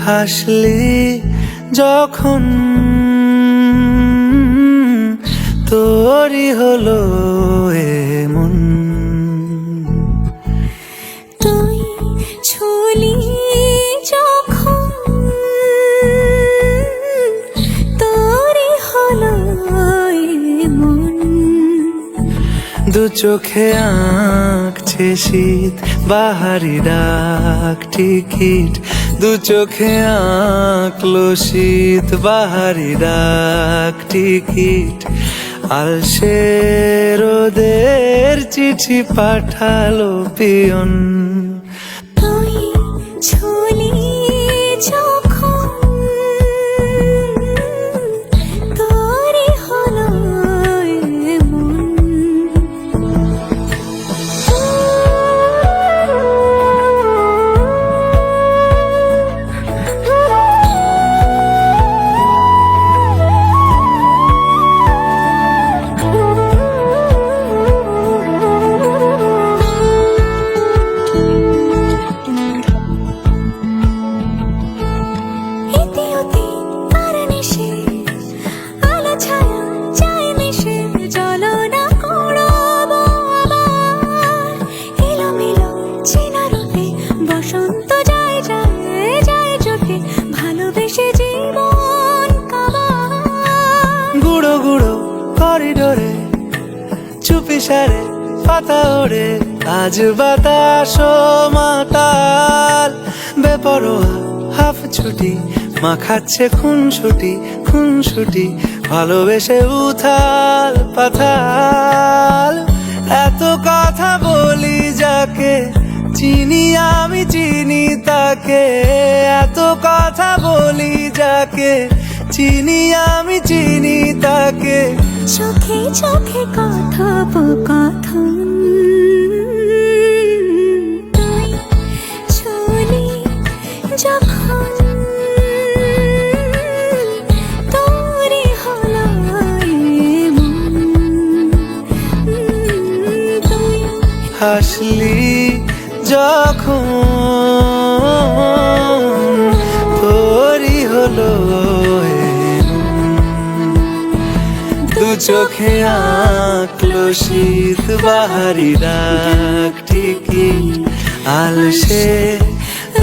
হাসলি যখন তোরই হলো এমন। তুই ছুলি যখন তোরই হলো এমন। দু চোখে আঁকছে শীত বাহারি ডাক টিকিট, দু চোখে আঁকলো শীত বাহারি ডাক টিকিট। আলসে রোদের চিঠি পাঠালো পিয়ন। তুই ছুলি যখন তোরই হলো এমন। বসন্ত যায় যায় যায় চোখে ভালোবেসে জীবন কাবার। গুঁড়ো গুঁড়ো করিডোরে চুপি সারে পাতা ওড়ে, আজ বাতাস মাতাল বেপরোয়া হাফ ছুটি মাখাচ্ছে খুনসুটি খুনসুটি, ভালোবেসে উথাল পাথাল। এত কথা বলি যাকে চিনি আমি চিনি তাকে, এত কথা বলি যাকে চিনি আমি চিনি তাকে। চোখে চোখে কথোপকথন, তুই ছুলি যখন তোরই হলো এমন। তুই হাসলি যখন তোরই হলো দু চোখে আঁকলো শীত বাহারি ডাক টিকিট, আলসে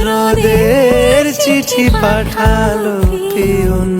রোদের চিঠি পাঠালো পিয়ন।